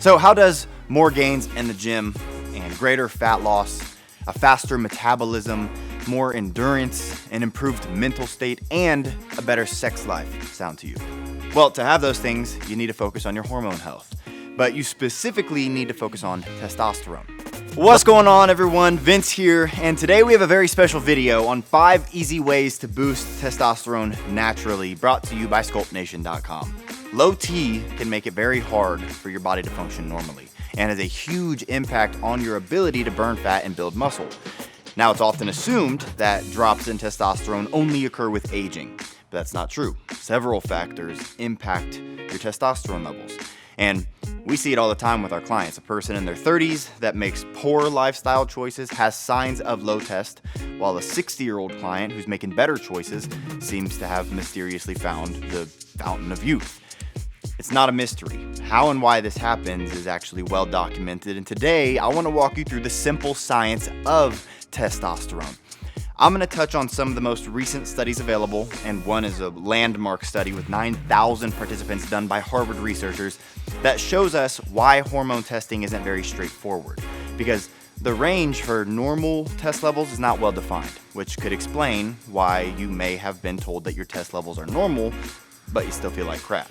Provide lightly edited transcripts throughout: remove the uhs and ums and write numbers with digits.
So how does more gains in the gym and greater fat loss, a faster metabolism, more endurance, an improved mental state, and a better sex life sound to you? Well, to have those things, you need to focus on your hormone health, but you specifically need to focus on testosterone. What's going on, everyone? Vince here, and today we have a very special video on 5 easy ways to boost testosterone naturally, brought to you by SculptNation.com. Low T can make it very hard for your body to function normally and has a huge impact on your ability to burn fat and build muscle. Now, it's often assumed that drops in testosterone only occur with aging, but that's not true. Several factors impact your testosterone levels, and we see it all the time with our clients. A person in their 30s that makes poor lifestyle choices has signs of low test, while a 60-year-old client who's making better choices seems to have mysteriously found the fountain of youth. It's not a mystery. How and why this happens is actually well documented, and today I want to walk you through the simple science of testosterone. I'm going to touch on some of the most recent studies available, and one is a landmark study with 9,000 participants done by Harvard researchers that shows us why hormone testing isn't very straightforward, because the range for normal test levels is not well defined, which could explain why you may have been told that your test levels are normal, but you still feel like crap.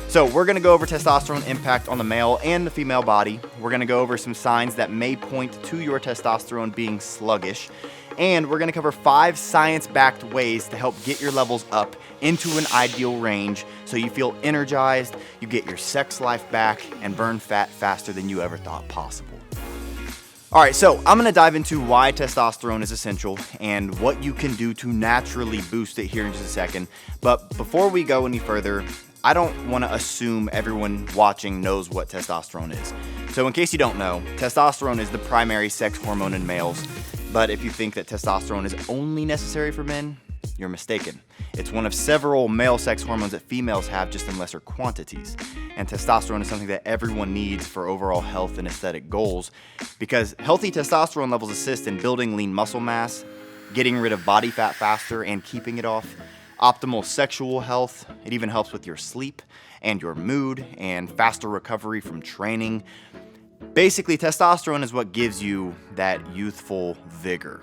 So we're going to go over testosterone impact on the male and the female body. We're going to go over some signs that may point to your testosterone being sluggish. And we're going to cover 5 science-backed ways to help get your levels up into an ideal range so you feel energized, you get your sex life back, and burn fat faster than you ever thought possible. All right, so I'm going to dive into why testosterone is essential and what you can do to naturally boost it here in just a second. But before we go any further, I don't want to assume everyone watching knows what testosterone is. So in case you don't know, testosterone is the primary sex hormone in males. But if you think that testosterone is only necessary for men, you're mistaken. It's one of several male sex hormones that females have, just in lesser quantities. And testosterone is something that everyone needs for overall health and aesthetic goals, because healthy testosterone levels assist in building lean muscle mass, getting rid of body fat faster and keeping it off, optimal sexual health. It even helps with your sleep and your mood and faster recovery from training. Basically, testosterone is what gives you that youthful vigor.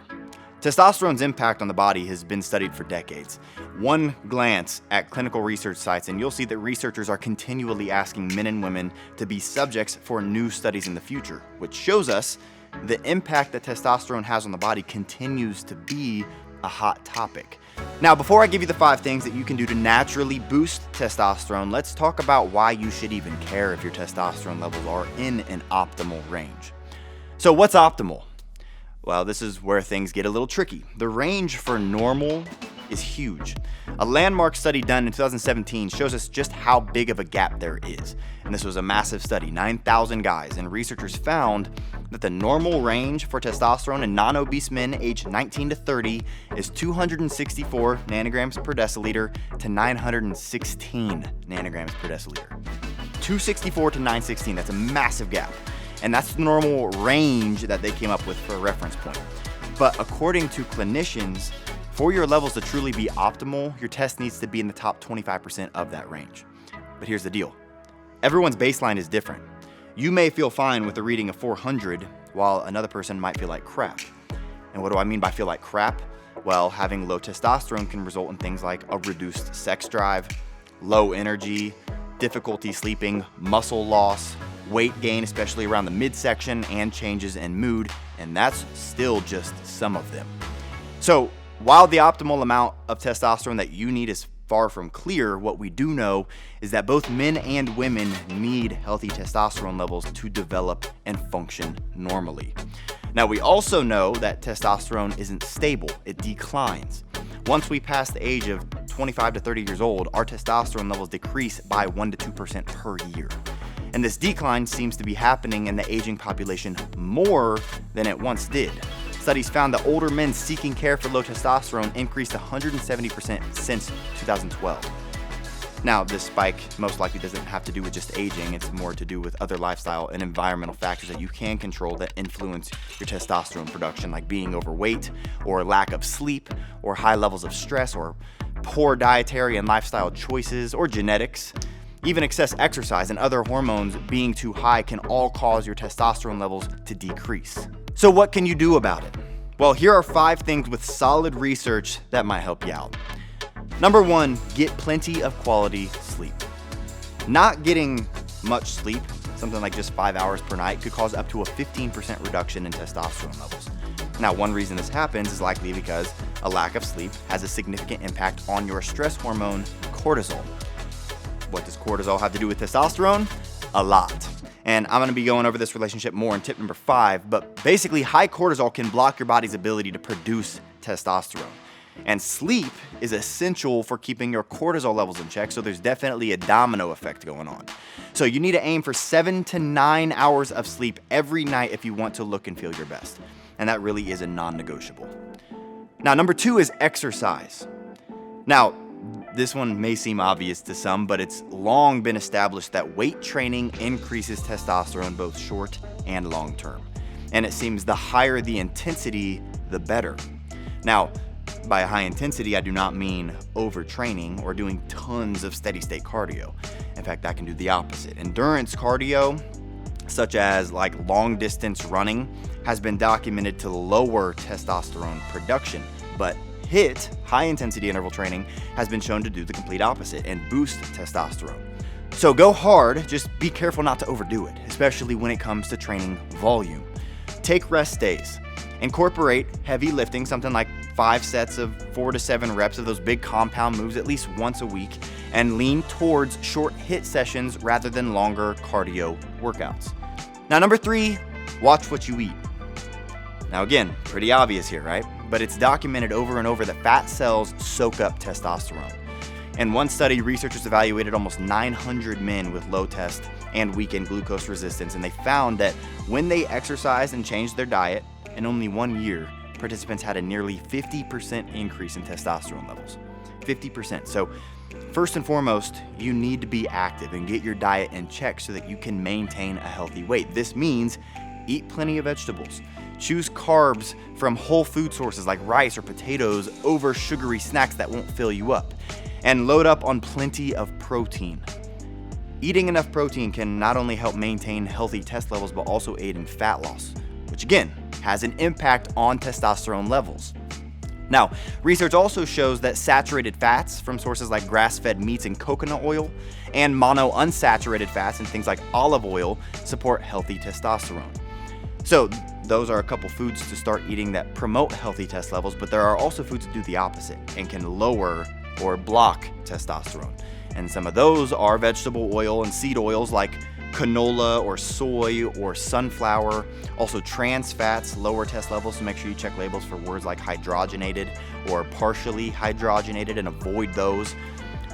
Testosterone's impact on the body has been studied for decades. One glance at clinical research sites and you'll see that researchers are continually asking men and women to be subjects for new studies in the future, which shows us the impact that testosterone has on the body continues to be a hot topic. Now, before I give you the 5 things that you can do to naturally boost testosterone, let's talk about why you should even care if your testosterone levels are in an optimal range. So what's optimal? Well, this is where things get a little tricky. The range for normal is huge. A landmark study done in 2017 shows us just how big of a gap there is. And this was a massive study, 9,000 guys, and researchers found that the normal range for testosterone in non-obese men aged 19 to 30 is 264 nanograms per deciliter to 916 nanograms per deciliter. 264 to 916, that's a massive gap. And that's the normal range that they came up with for a reference point. But according to clinicians, for your levels to truly be optimal, your test needs to be in the top 25% of that range. But here's the deal. Everyone's baseline is different. You may feel fine with a reading of 400, while another person might feel like crap. And what do I mean by feel like crap? Well, having low testosterone can result in things like a reduced sex drive, low energy, difficulty sleeping, muscle loss, weight gain, especially around the midsection, and changes in mood, and that's still just some of them. So, while the optimal amount of testosterone that you need is far from clear, what we do know is that both men and women need healthy testosterone levels to develop and function normally. Now, we also know that testosterone isn't stable, it declines. Once we pass the age of 25 to 30 years old, our testosterone levels decrease by 1 to 2% per year. And this decline seems to be happening in the aging population more than it once did. Studies found that older men seeking care for low testosterone increased 170% since 2012. Now, this spike most likely doesn't have to do with just aging. It's more to do with other lifestyle and environmental factors that you can control that influence your testosterone production, like being overweight, or lack of sleep, or high levels of stress, or poor dietary and lifestyle choices, or genetics. Even excess exercise and other hormones being too high can all cause your testosterone levels to decrease. So what can you do about it? Well, here are 5 things with solid research that might help you out. Number 1, get plenty of quality sleep. Not getting much sleep, something like just 5 hours per night, could cause up to a 15% reduction in testosterone levels. Now, one reason this happens is likely because a lack of sleep has a significant impact on your stress hormone, cortisol. What does cortisol have to do with testosterone? A lot. And I'm going to be going over this relationship more in tip number 5, but basically high cortisol can block your body's ability to produce testosterone. And sleep is essential for keeping your cortisol levels in check, so there's definitely a domino effect going on. So you need to aim for 7 to 9 hours of sleep every night if you want to look and feel your best. And that really is a non-negotiable. Now, number 2 is exercise. Now, this one may seem obvious to some, but it's long been established that weight training increases testosterone both short and long term. And it seems the higher the intensity, the better. Now, by high intensity, I do not mean overtraining or doing tons of steady state cardio. In fact, I can do the opposite. Endurance cardio, such as like long distance running, has been documented to lower testosterone production, but HIIT, high intensity interval training, has been shown to do the complete opposite and boost testosterone. So go hard, just be careful not to overdo it, especially when it comes to training volume. Take rest days. Incorporate heavy lifting, something like 5 sets of 4 to 7 reps of those big compound moves at least once a week, and lean towards short HIIT sessions rather than longer cardio workouts. Now, number 3, watch what you eat. Now again, pretty obvious here, right? But it's documented over and over that fat cells soak up testosterone. In one study, researchers evaluated almost 900 men with low test and weakened glucose resistance, and they found that when they exercised and changed their diet, in only 1 year, participants had a nearly 50% increase in testosterone levels. 50%. So first and foremost, you need to be active and get your diet in check so that you can maintain a healthy weight. This means eat plenty of vegetables. Choose carbs from whole food sources like rice or potatoes over sugary snacks that won't fill you up. And load up on plenty of protein. Eating enough protein can not only help maintain healthy test levels, but also aid in fat loss, which again has an impact on testosterone levels. Now, research also shows that saturated fats from sources like grass-fed meats and coconut oil and monounsaturated fats and things like olive oil support healthy testosterone. So those are a couple foods to start eating that promote healthy test levels, but there are also foods that do the opposite and can lower or block testosterone. And some of those are vegetable oil and seed oils like canola or soy or sunflower. Also, trans fats lower test levels, so make sure you check labels for words like hydrogenated or partially hydrogenated and avoid those.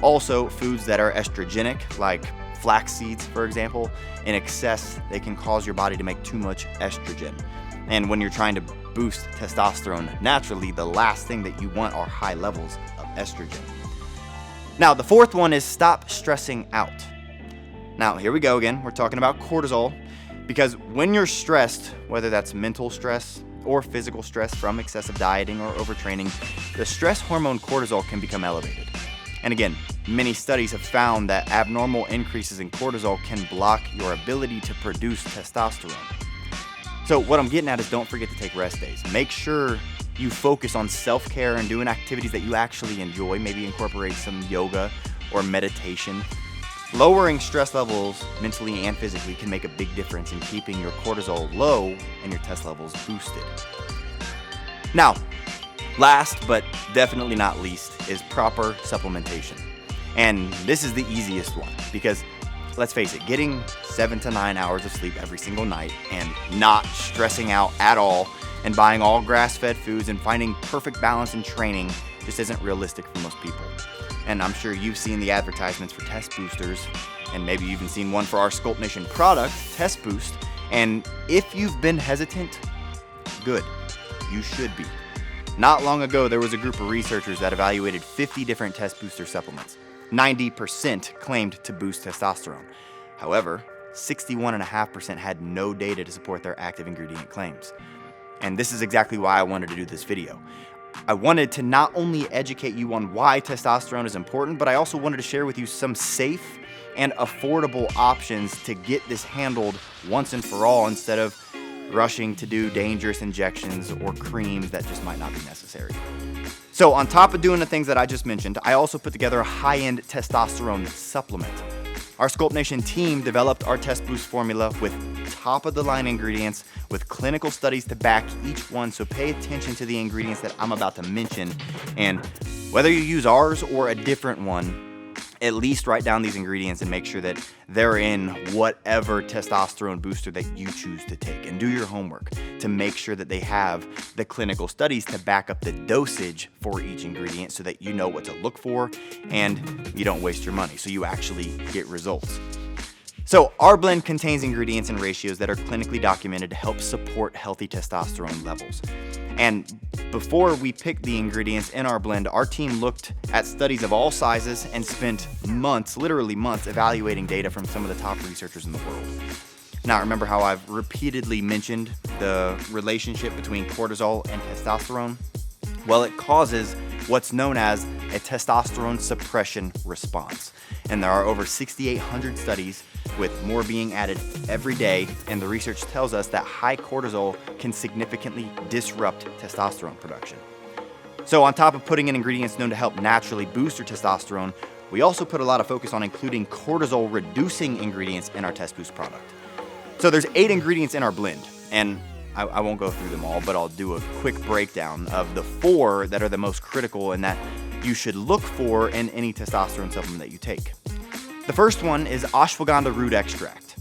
Also, foods that are estrogenic, like flax seeds, for example. In excess, they can cause your body to make too much estrogen. And when you're trying to boost testosterone naturally, the last thing that you want are high levels of estrogen. Now, the 4th one is stop stressing out. Now, here we go again. We're talking about cortisol, because when you're stressed, whether that's mental stress or physical stress from excessive dieting or overtraining, the stress hormone cortisol can become elevated. And again, many studies have found that abnormal increases in cortisol can block your ability to produce testosterone. So what I'm getting at is don't forget to take rest days. Make sure you focus on self-care and doing activities that you actually enjoy. Maybe incorporate some yoga or meditation. Lowering stress levels mentally and physically can make a big difference in keeping your cortisol low and your test levels boosted. Now, last but definitely not least is proper supplementation. And this is the easiest one because, let's face it, getting 7 to 9 hours of sleep every single night and not stressing out at all and buying all grass-fed foods and finding perfect balance in training just isn't realistic for most people. And I'm sure you've seen the advertisements for test boosters, and maybe you've even seen one for our Sculpt Nation product, Test Boost. And if you've been hesitant, good, you should be. Not long ago, there was a group of researchers that evaluated 50 different test booster supplements. 90% claimed to boost testosterone. However, 61.5% had no data to support their active ingredient claims. And this is exactly why I wanted to do this video. I wanted to not only educate you on why testosterone is important, but I also wanted to share with you some safe and affordable options to get this handled once and for all instead of rushing to do dangerous injections or creams that just might not be necessary. So on top of doing the things that I just mentioned, I also put together a high-end testosterone supplement. Our Sculpt Nation team developed our Test Boost formula with top-of-the-line ingredients with clinical studies to back each one, so pay attention to the ingredients that I'm about to mention. And whether you use ours or a different one, at least write down these ingredients and make sure that they're in whatever testosterone booster that you choose to take. And do your homework to make sure that they have the clinical studies to back up the dosage for each ingredient so that you know what to look for and you don't waste your money, so you actually get results. So our blend contains ingredients and ratios that are clinically documented to help support healthy testosterone levels. And before we picked the ingredients in our blend, our team looked at studies of all sizes and spent months, literally months, evaluating data from some of the top researchers in the world. Now, remember how I've repeatedly mentioned the relationship between cortisol and testosterone? Well, it causes what's known as a testosterone suppression response. And there are over 6,800 studies, with more being added every day, and the research tells us that high cortisol can significantly disrupt testosterone production. So on top of putting in ingredients known to help naturally boost your testosterone, we also put a lot of focus on including cortisol-reducing ingredients in our Test Boost product. So there's 8 ingredients in our blend, and I won't go through them all, but I'll do a quick breakdown of the 4 that are the most critical and that you should look for in any testosterone supplement that you take. The first one is Ashwagandha root extract.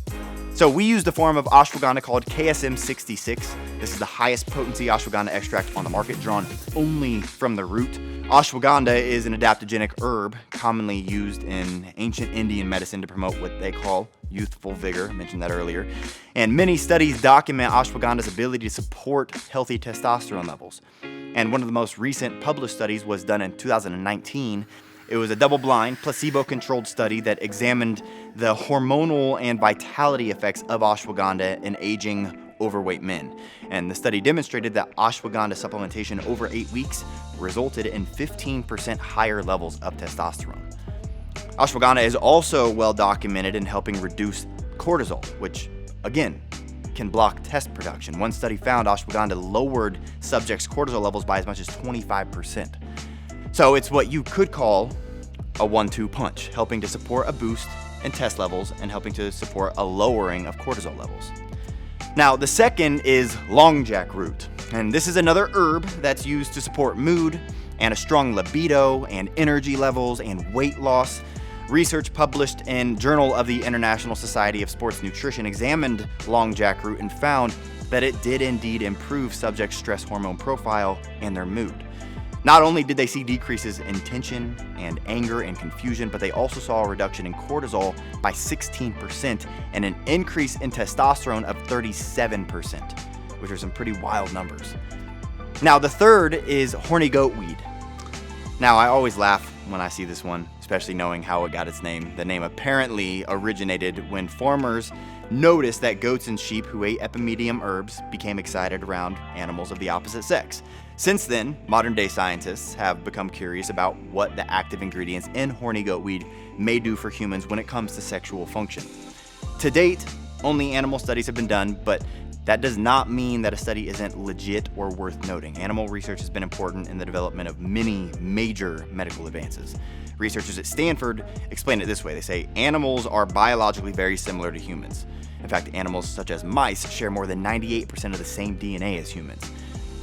So we used a form of ashwagandha called KSM 66. This is the highest potency ashwagandha extract on the market, drawn only from the root. Ashwagandha is an adaptogenic herb commonly used in ancient Indian medicine to promote what they call youthful vigor. I mentioned that earlier. And many studies document ashwagandha's ability to support healthy testosterone levels. And one of the most recent published studies was done in 2019. It was a double-blind, placebo-controlled study that examined the hormonal and vitality effects of ashwagandha in aging, overweight men. And the study demonstrated that ashwagandha supplementation over 8 weeks resulted in 15% higher levels of testosterone. Ashwagandha is also well documented in helping reduce cortisol, which, again, can block test production. One study found ashwagandha lowered subjects' cortisol levels by as much as 25%. So it's what you could call a 1-2 punch, helping to support a boost in test levels and helping to support a lowering of cortisol levels. Now, the second is long jackroot, and this is another herb that's used to support mood and a strong libido and energy levels and weight loss. Research published in Journal of the International Society of Sports Nutrition examined long jackroot and found that it did indeed improve subjects' stress hormone profile and their mood. Not only did they see decreases in tension and anger and confusion, but they also saw a reduction in cortisol by 16% and an increase in testosterone of 37%, which are some pretty wild numbers. Now, the third is horny goatweed. Now, I always laugh when I see this one, especially knowing how it got its name. The name apparently originated when farmers noticed that goats and sheep who ate epimedium herbs became excited around animals of the opposite sex. Since then, modern-day scientists have become curious about what the active ingredients in horny goatweed may do for humans when it comes to sexual function. To date, only animal studies have been done, but that does not mean that a study isn't legit or worth noting. Animal research has been important in the development of many major medical advances. Researchers at Stanford explain it this way. They say animals are biologically very similar to humans. In fact, animals such as mice share more than 98% of the same DNA as humans.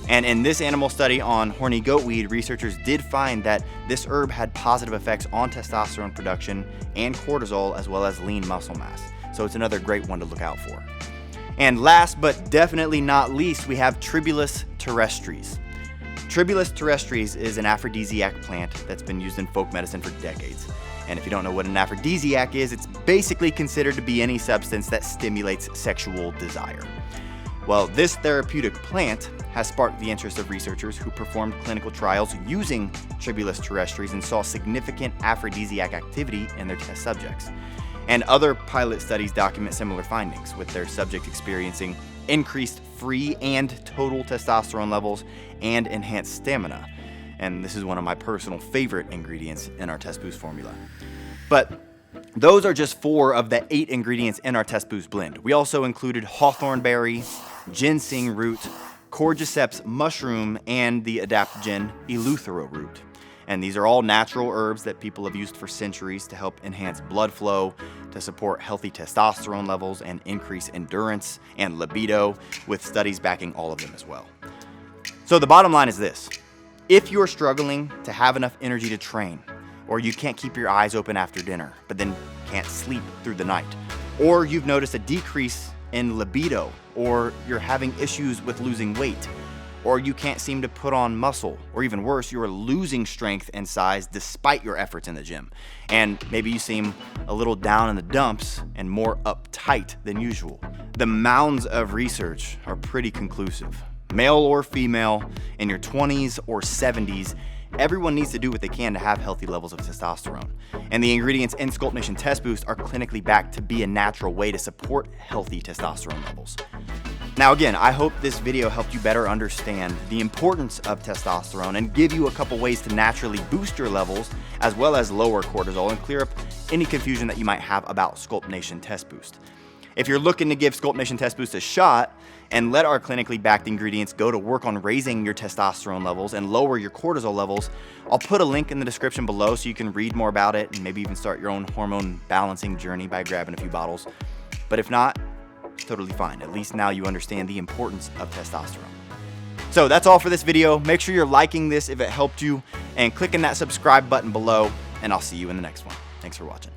And in this animal study on horny goatweed, researchers did find that this herb had positive effects on testosterone production and cortisol, as well as lean muscle mass. So it's another great one to look out for. And last but definitely not least, we have Tribulus Terrestries. Tribulus Terrestries is an aphrodisiac plant that's been used in folk medicine for decades. And if you don't know what an aphrodisiac is, it's basically considered to be any substance that stimulates sexual desire. Well, this therapeutic plant has sparked the interest of researchers who performed clinical trials using Tribulus Terrestries and saw significant aphrodisiac activity in their test subjects. And other pilot studies document similar findings, with their subjects experiencing increased free and total testosterone levels and enhanced stamina. And this is one of my personal favorite ingredients in our Test Boost formula. But Those are just 4 of the 8 ingredients in our Test Boost blend. We also included hawthorn berry, ginseng root, cordyceps mushroom, and the adaptogen eleuthero root. And these are all natural herbs that people have used for centuries to help enhance blood flow, to support healthy testosterone levels, and increase endurance and libido, with studies backing all of them as well. So the bottom line is this: if you're struggling to have enough energy to train, or you can't keep your eyes open after dinner, but then can't sleep through the night, or you've noticed a decrease in libido, or you're having issues with losing weight, or you can't seem to put on muscle, or even worse, you're losing strength and size despite your efforts in the gym, and maybe you seem a little down in the dumps and more uptight than usual, the mounds of research are pretty conclusive. Male or female, in your 20s or 70s, everyone needs to do what they can to have healthy levels of testosterone. And the ingredients in Sculpt Test Boost are clinically backed to be a natural way to support healthy testosterone levels. Now again, I hope this video helped you better understand the importance of testosterone and give you a couple ways to naturally boost your levels, as well as lower cortisol, and clear up any confusion that you might have about Sculpt Test Boost. If you're looking to give Sculpt Test Boost a shot and let our clinically backed ingredients go to work on raising your testosterone levels and lower your cortisol levels, I'll put a link in the description below so you can read more about it and maybe even start your own hormone balancing journey by grabbing a few bottles. But if not, totally fine. At least now you understand the importance of testosterone. So that's all for this video. Make sure you're liking this if it helped you and clicking that subscribe button below, and I'll see you in the next one. Thanks for watching.